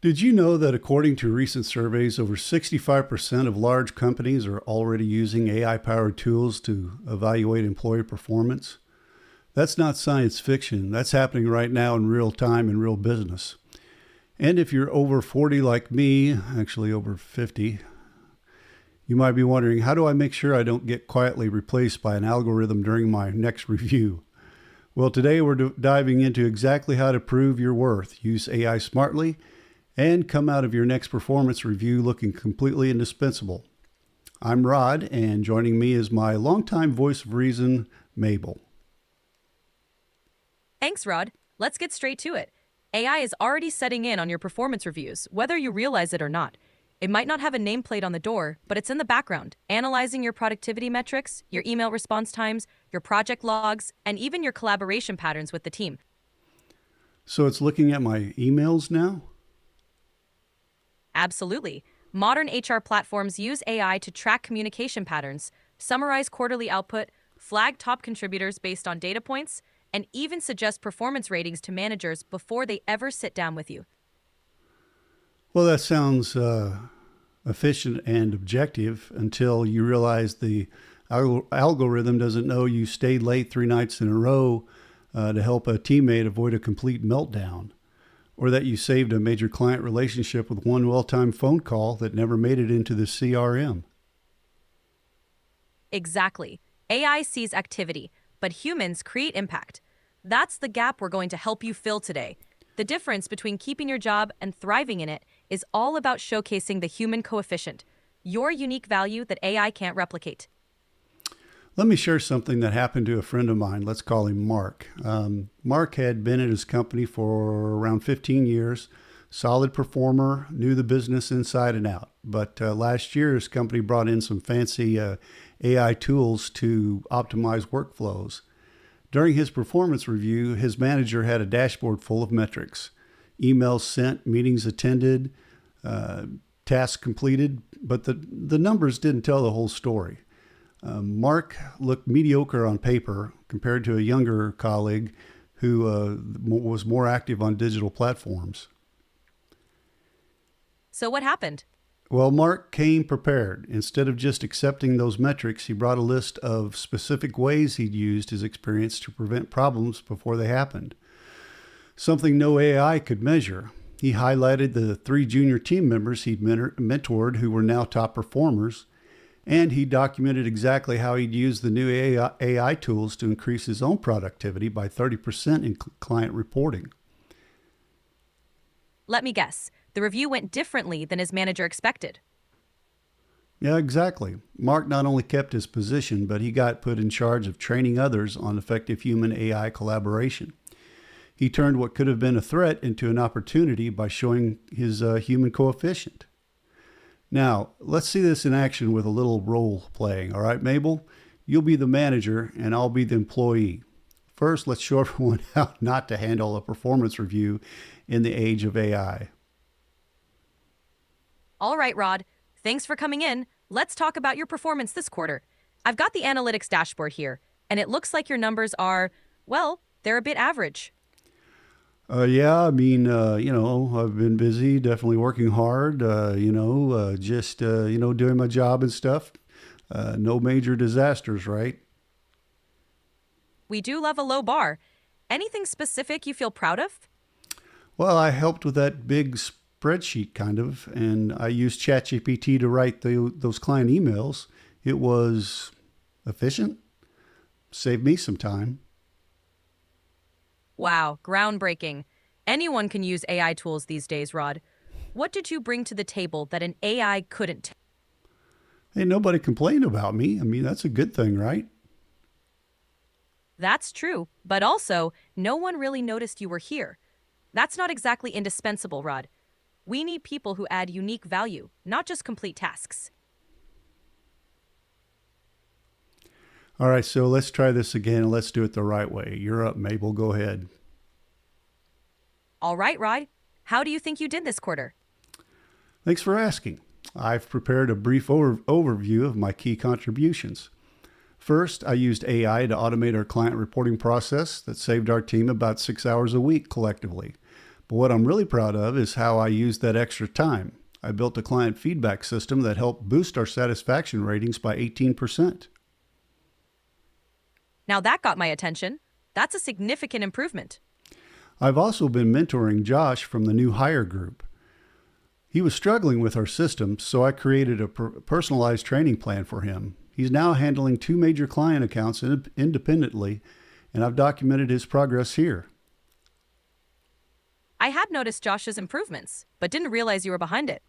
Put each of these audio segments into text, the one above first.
Did you know that according to recent surveys, over 65% of large companies are already using AI-powered tools to evaluate employee performance? That's not science fiction. That's happening right now in real time in real business. And if you're over 40 like me, actually over 50, you might be wondering, how do I make sure I don't get quietly replaced by an algorithm during my next review? Well, today we're diving into exactly how to prove your worth, use AI smartly, and come out of your next performance review looking completely indispensable. I'm Rod, and joining me is my longtime voice of reason, Mabel. Thanks, Rod. Let's get straight to it. AI is already setting in on your performance reviews, whether you realize it or not. It might not have a nameplate on the door, but it's in the background, analyzing your productivity metrics, your email response times, your project logs, and even your collaboration patterns with the team. So it's looking at my emails now? Absolutely. Modern HR platforms use AI to track communication patterns, summarize quarterly output, flag top contributors based on data points, and even suggest performance ratings to managers before they ever sit down with you. Well, that sounds efficient and objective until you realize the algorithm doesn't know you stayed late 3 nights in a row to help a teammate avoid a complete meltdown, or that you saved a major client relationship with one well-timed phone call that never made it into the CRM. Exactly. AI sees activity, but humans create impact. That's the gap we're going to help you fill today. The difference between keeping your job and thriving in it is all about showcasing the human coefficient, your unique value that AI can't replicate. Let me share something that happened to a friend of mine. Let's call him Mark. Mark had been at his company for around 15 years, solid performer, knew the business inside and out. But last year, his company brought in some fancy AI tools to optimize workflows. During his performance review, his manager had a dashboard full of metrics: emails sent, meetings attended, tasks completed, but the numbers didn't tell the whole story. Mark looked mediocre on paper compared to a younger colleague who was more active on digital platforms. So what happened? Well, Mark came prepared. Instead of just accepting those metrics, he brought a list of specific ways he'd used his experience to prevent problems before they happened. Something no AI could measure. He highlighted the 3 junior team members he'd mentored who were now top performers, and he documented exactly how he'd used the new AI tools to increase his own productivity by 30% in client reporting. Let me guess. The review went differently than his manager expected. Yeah, exactly. Mark not only kept his position, but he got put in charge of training others on effective human AI collaboration. He turned what could have been a threat into an opportunity by showing his human coefficient. Now, let's see this in action with a little role playing. All right, Mabel? You'll be the manager and I'll be the employee. First, let's show everyone how not to handle a performance review in the age of AI. All right, Rod. Thanks for coming in. Let's talk about your performance this quarter. I've got the analytics dashboard here, and it looks like your numbers are, well, they're a bit average. Yeah, I mean, I've been busy, definitely working hard, doing my job and stuff. No major disasters, right? We do love a low bar. Anything specific you feel proud of? Well, I helped with that big spreadsheet kind of, and I used ChatGPT to write those client emails. It was efficient, saved me some time. Wow, groundbreaking. Anyone can use AI tools these days, Rod. What did you bring to the table that an AI couldn't? Hey, nobody complained about me. I mean, that's a good thing, right? That's true, but also, no one really noticed you were here. That's not exactly indispensable, Rod. We need people who add unique value, not just complete tasks. All right, so let's try this again and let's do it the right way. You're up, Mabel. Go ahead. All right, Rod. How do you think you did this quarter? Thanks for asking. I've prepared a brief overview of my key contributions. First, I used AI to automate our client reporting process that saved our team about 6 hours a week collectively. But what I'm really proud of is how I used that extra time. I built a client feedback system that helped boost our satisfaction ratings by 18%. Now that got my attention. That's a significant improvement. I've also been mentoring Josh from the new hire group. He was struggling with our system, so I created a personalized training plan for him. He's now handling 2 major client accounts independently, and I've documented his progress here. I had noticed Josh's improvements, but didn't realize you were behind it.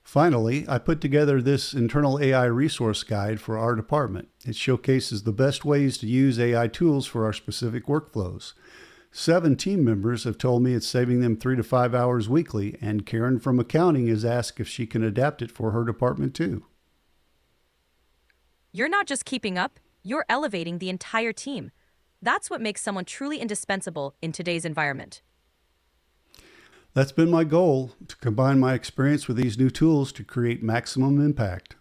Finally, I put together this internal AI resource guide for our department. It showcases the best ways to use AI tools for our specific workflows. 7 team members have told me it's saving them 3 to 5 hours weekly, and Karen from accounting has asked if she can adapt it for her department too. You're not just keeping up, you're elevating the entire team. That's what makes someone truly indispensable in today's environment. That's been my goal, to combine my experience with these new tools to create maximum impact.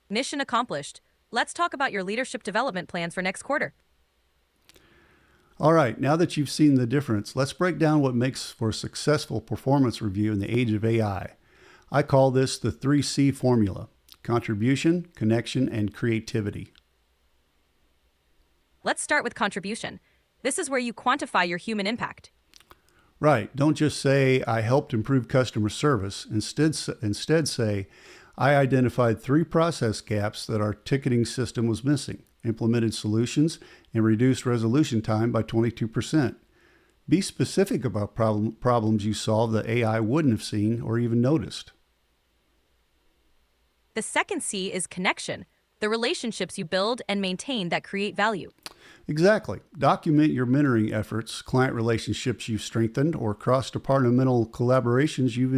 Mission accomplished. Let's talk about your leadership development plans for next quarter. All right, now that you've seen the difference, let's break down what makes for a successful performance review in the age of AI. I call this the 3C formula: contribution, connection, and creativity. Let's start with contribution. This is where you quantify your human impact. Right, don't just say, I helped improve customer service. Instead say, I identified 3 process gaps that our ticketing system was missing, implemented solutions, and reduced resolution time by 22%. Be specific about problems you solved that AI wouldn't have seen or even noticed. The second C is connection, the relationships you build and maintain that create value. Exactly. Document your mentoring efforts, client relationships you've strengthened, or cross-departmental collaborations you've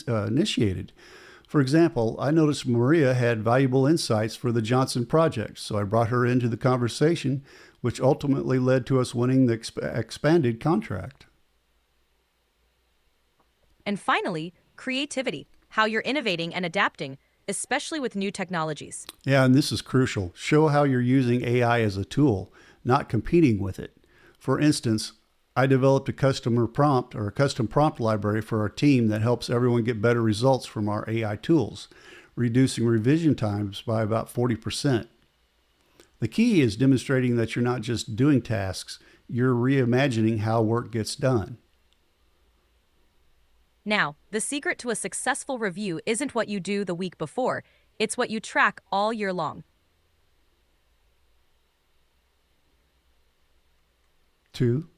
initiated. For example, I noticed Maria had valuable insights for the Johnson project, so I brought her into the conversation, which ultimately led to us winning the expanded contract. And finally, creativity, how you're innovating and adapting, especially with new technologies. Yeah, and this is crucial. Show how you're using AI as a tool, not competing with it. For instance, I developed a custom prompt library for our team that helps everyone get better results from our AI tools, reducing revision times by about 40%. The key is demonstrating that you're not just doing tasks, you're reimagining how work gets done. Now, the secret to a successful review isn't what you do the week before, it's what you track all year long. 2.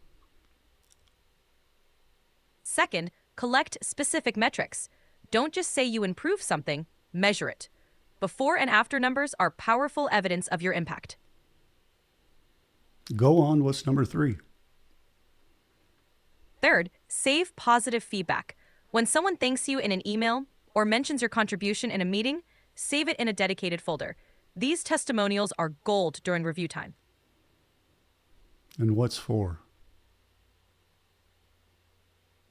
Second, collect specific metrics. Don't just say you improve something, measure it. Before and after numbers are powerful evidence of your impact. Go on, what's number 3? Third, save positive feedback. When someone thanks you in an email or mentions your contribution in a meeting, save it in a dedicated folder. These testimonials are gold during review time. And what's 4?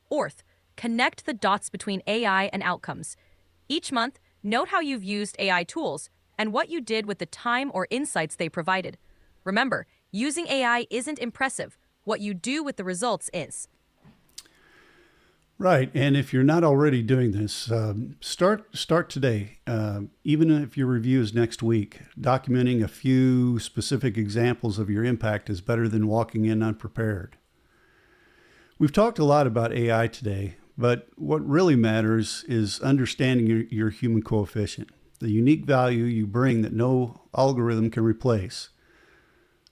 Fourth, connect the dots between AI and outcomes. Each month, note how you've used AI tools and what you did with the time or insights they provided. Remember, using AI isn't impressive. What you do with the results is. Right, and if you're not already doing this, start today. Even if your review is next week, documenting a few specific examples of your impact is better than walking in unprepared. We've talked a lot about AI today, but what really matters is understanding your human coefficient, the unique value you bring that no algorithm can replace.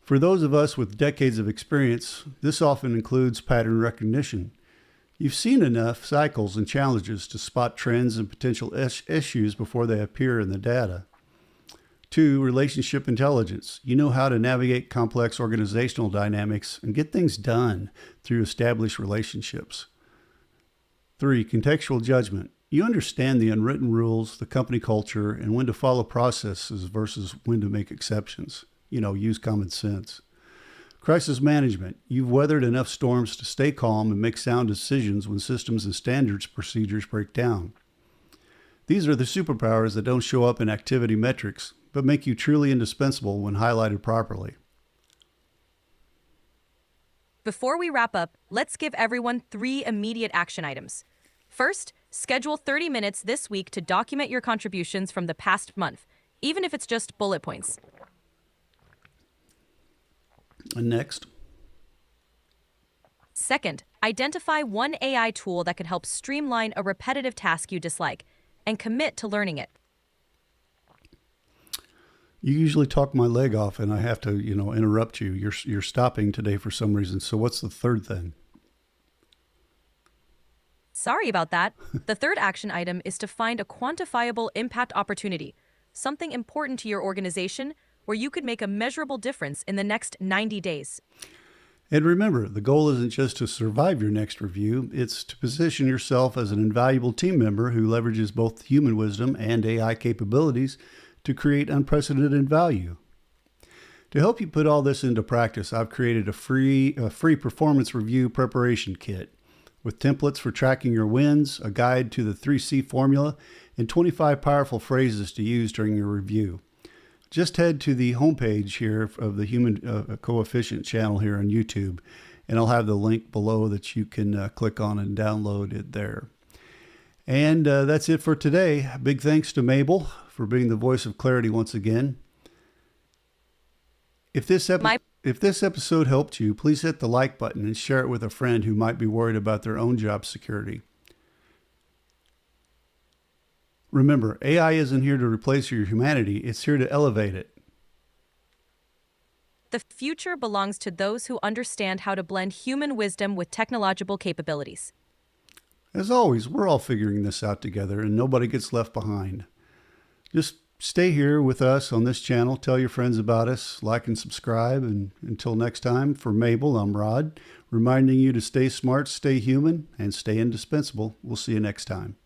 For those of us with decades of experience, this often includes pattern recognition. You've seen enough cycles and challenges to spot trends and potential issues before they appear in the data. 2, relationship intelligence. You know how to navigate complex organizational dynamics and get things done through established relationships. 3, contextual judgment. You understand the unwritten rules, the company culture, and when to follow processes versus when to make exceptions. Use common sense. Crisis management. You've weathered enough storms to stay calm and make sound decisions when systems and procedures break down. These are the superpowers that don't show up in activity metrics, but make you truly indispensable when highlighted properly. Before we wrap up, let's give everyone 3 immediate action items. First, schedule 30 minutes this week to document your contributions from the past month, even if it's just bullet points. And next, Second, identify one AI tool that can help streamline a repetitive task you dislike and commit to learning it. you usually talk my leg off and I have to, interrupt you. You're stopping today for some reason. So what's the third thing? Sorry about that. The third action item is to find a quantifiable impact opportunity, something important to your organization where you could make a measurable difference in the next 90 days. And remember, the goal isn't just to survive your next review, it's to position yourself as an invaluable team member who leverages both human wisdom and AI capabilities to create unprecedented value. To help you put all this into practice, I've created a free performance review preparation kit with templates for tracking your wins, a guide to the 3C formula, and 25 powerful phrases to use during your review. Just head to the homepage here of the Human Coefficient channel here on YouTube, and I'll have the link below that you can click on and download it there. And that's it for today. Big thanks to Mabel for being the voice of clarity once again. If this episode helped you, please hit the like button and share it with a friend who might be worried about their own job security. Remember, AI isn't here to replace your humanity, it's here to elevate it. The future belongs to those who understand how to blend human wisdom with technological capabilities. As always, we're all figuring this out together and nobody gets left behind. Just stay here with us on this channel, tell your friends about us, like and subscribe, and until next time, for Mabel, I'm Rod, reminding you to stay smart, stay human, and stay indispensable. We'll see you next time.